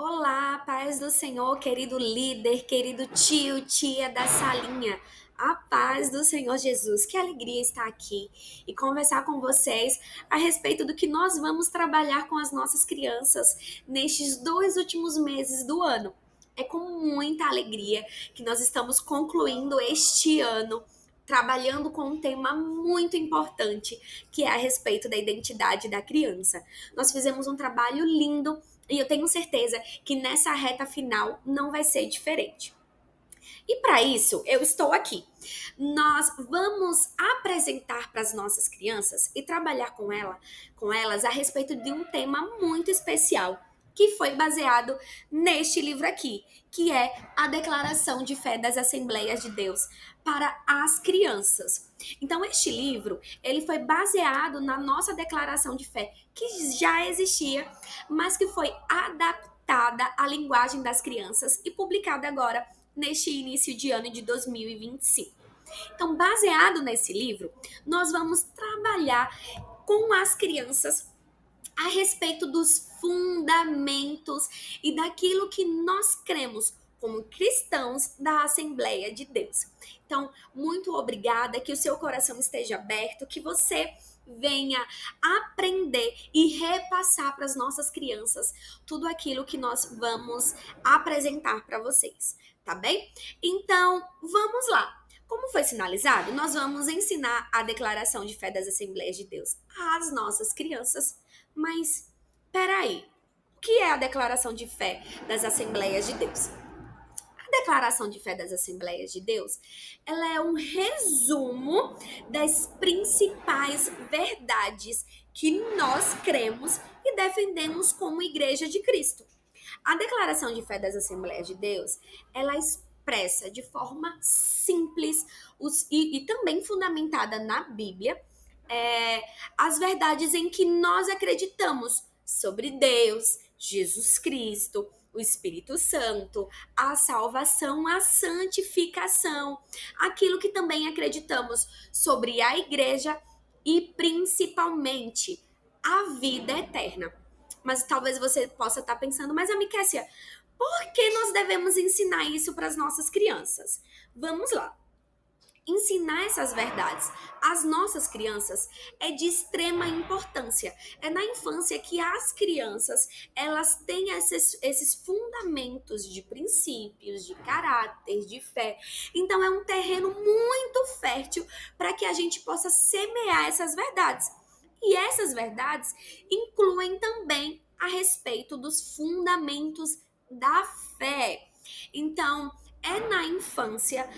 Olá, paz do Senhor, querido líder, querido tio, tia da salinha. A paz do Senhor Jesus. Que alegria estar aqui e conversar com vocês a respeito do que nós vamos trabalhar com as nossas crianças nestes 2 últimos meses do ano. É com muita alegria que nós estamos concluindo este ano trabalhando com um tema muito importante, que é a respeito da identidade da criança. Nós fizemos um trabalho lindo e eu tenho certeza que nessa reta final não vai ser diferente. E para isso, eu estou aqui. Nós vamos apresentar para as nossas crianças e trabalhar com elas a respeito de um tema muito especial, que foi baseado neste livro aqui, que é a Declaração de Fé das Assembleias de Deus para as crianças. Então, este livro, ele foi baseado na nossa declaração de fé, que já existia, mas que foi adaptada à linguagem das crianças e publicada agora neste início de ano de 2025. Então, baseado nesse livro, nós vamos trabalhar com as crianças a respeito dos fundamentos e daquilo que nós cremos como cristãos da Assembleia de Deus. Então, muito obrigada, que o seu coração esteja aberto, que você venha aprender e repassar para as nossas crianças tudo aquilo que nós vamos apresentar para vocês, tá bem? Então, vamos lá. Como foi sinalizado, nós vamos ensinar a declaração de fé das Assembleias de Deus às nossas crianças. Mas, peraí, o que é a declaração de fé das Assembleias de Deus? A declaração de fé das Assembleias de Deus, ela é um resumo das principais verdades que nós cremos e defendemos como Igreja de Cristo. A declaração de fé das Assembleias de Deus, ela expressa de forma simples e também fundamentada na Bíblia, as verdades em que nós acreditamos sobre Deus, Jesus Cristo, o Espírito Santo, a salvação, a santificação, aquilo que também acreditamos sobre a igreja e principalmente a vida eterna. Mas talvez você possa estar pensando, mas Amicésia, por que nós devemos ensinar isso para as nossas crianças? Vamos lá. Ensinar essas verdades às nossas crianças é de extrema importância. É na infância que as crianças elas têm esses fundamentos de princípios, de caráter, de fé. Então é um terreno muito fértil para que a gente possa semear essas verdades. E essas verdades incluem também a respeito dos fundamentos da fé. Então, é na infância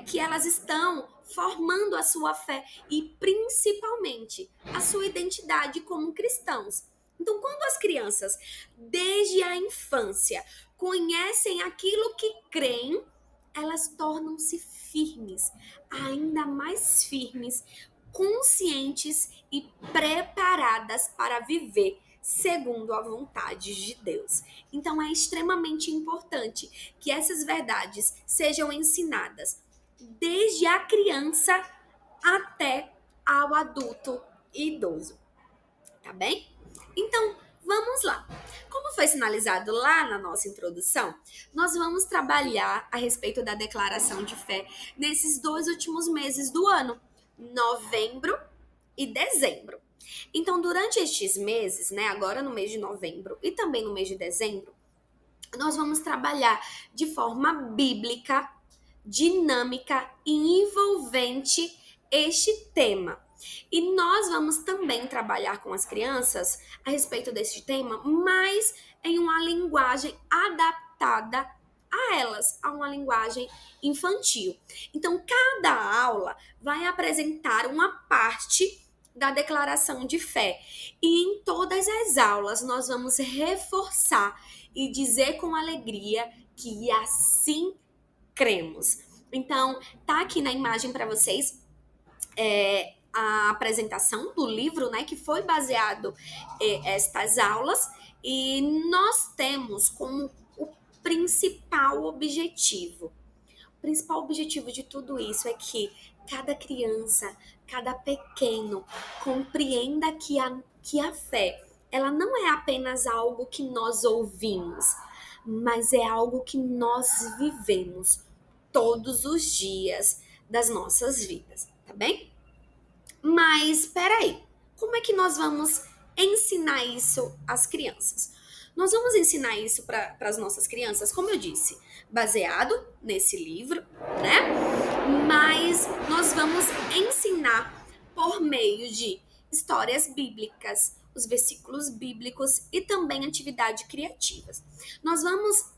que elas estão formando a sua fé e principalmente a sua identidade como cristãos. Então, quando as crianças, desde a infância, conhecem aquilo que creem, elas tornam-se firmes, ainda mais firmes, conscientes e preparadas para viver segundo a vontade de Deus. Então é extremamente importante que essas verdades sejam ensinadas desde a criança até ao adulto e idoso, tá bem? Então, vamos lá. Como foi sinalizado lá na nossa introdução, nós vamos trabalhar a respeito da declaração de fé nesses 2 últimos meses do ano, novembro e dezembro. Então, durante estes meses, né, agora no mês de novembro e também no mês de dezembro, nós vamos trabalhar de forma bíblica, dinâmica e envolvente este tema. E nós vamos também trabalhar com as crianças a respeito desse tema, mas em uma linguagem adaptada a elas, a uma linguagem infantil. Então, cada aula vai apresentar uma parte da declaração de fé. E em todas as aulas nós vamos reforçar e dizer com alegria que assim cremos. Então, tá aqui na imagem para vocês a apresentação do livro, né, que foi baseado estas aulas, e nós temos como o principal objetivo. O principal objetivo de tudo isso é que cada criança, cada pequeno compreenda que a fé ela não é apenas algo que nós ouvimos, mas é algo que nós vivemos todos os dias das nossas vidas, tá bem? Mas espera aí, como é que nós vamos ensinar isso às crianças? Nós vamos ensinar isso para as nossas crianças, como eu disse, baseado nesse livro, né? Mas nós vamos ensinar por meio de histórias bíblicas, os versículos bíblicos e também atividades criativas. Nós vamos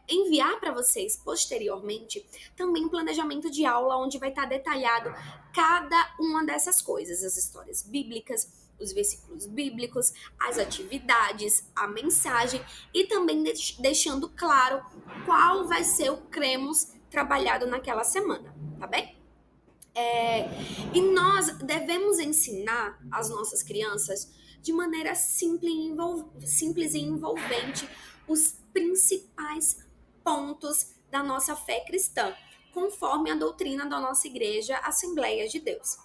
enviar para vocês posteriormente também um planejamento de aula onde vai estar detalhado cada uma dessas coisas, as histórias bíblicas, os versículos bíblicos, as atividades, a mensagem e também deixando claro qual vai ser o cremos trabalhado naquela semana, tá bem? E nós devemos ensinar as nossas crianças de maneira simples e envolvente os principais pontos da nossa fé cristã, conforme a doutrina da nossa igreja Assembleia de Deus.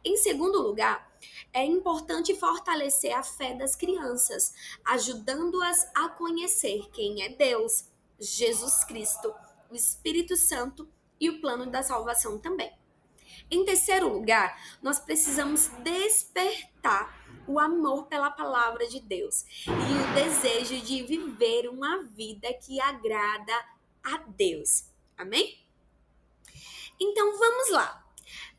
Em segundo lugar, é importante fortalecer a fé das crianças, ajudando-as a conhecer quem é Deus, Jesus Cristo, o Espírito Santo e o plano da salvação também. Em terceiro lugar, nós precisamos despertar o amor pela palavra de Deus e o desejo de viver uma vida que agrada a Deus. Amém? Então vamos lá.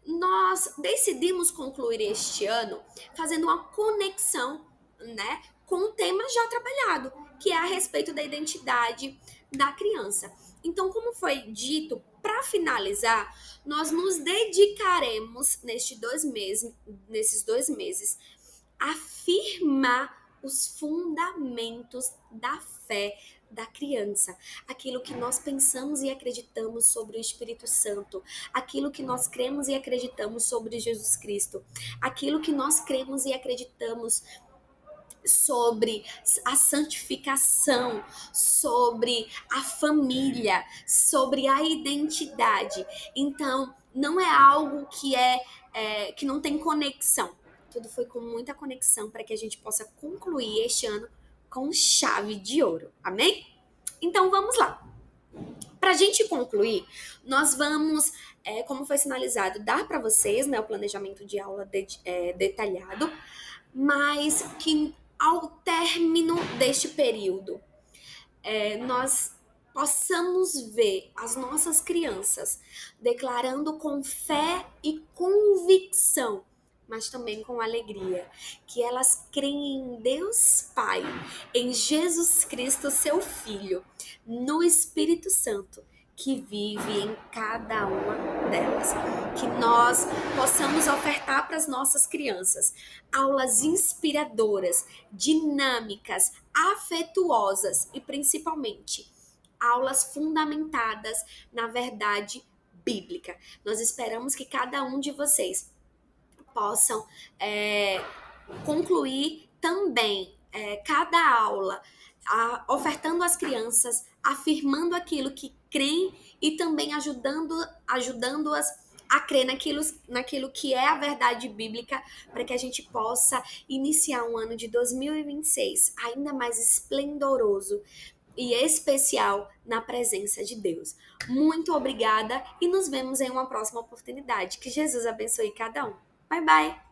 Nós decidimos concluir este ano fazendo uma conexão, né, com o tema já trabalhado, que é a respeito da identidade da criança. Então, como foi dito, para finalizar, nós nos dedicaremos nesses 2 meses, a firmar os fundamentos da fé da criança, aquilo que nós pensamos e acreditamos sobre o Espírito Santo, aquilo que nós cremos e acreditamos sobre Jesus Cristo, aquilo que nós cremos e acreditamos sobre a santificação, sobre a família, sobre a identidade. Então, não é algo que não tem conexão. Tudo foi com muita conexão para que a gente possa concluir este ano com chave de ouro. Amém? Então, vamos lá. Para a gente concluir, nós vamos, como foi sinalizado, dar para vocês, né, o planejamento de aula detalhado, mas que ao término deste período, nós possamos ver as nossas crianças declarando com fé e convicção, mas também com alegria, que elas creem em Deus Pai, em Jesus Cristo, seu Filho, no Espírito Santo, que vive em cada uma delas. Que nós possamos ofertar para as nossas crianças aulas inspiradoras, dinâmicas, afetuosas e principalmente aulas fundamentadas na verdade bíblica. Nós esperamos que cada um de vocês possam concluir também cada aula ofertando às crianças, afirmando aquilo que creem e também ajudando-as a crer naquilo que é a verdade bíblica, para que a gente possa iniciar um ano de 2026 ainda mais esplendoroso e especial na presença de Deus. Muito obrigada e nos vemos em uma próxima oportunidade. Que Jesus abençoe cada um. Bye, bye!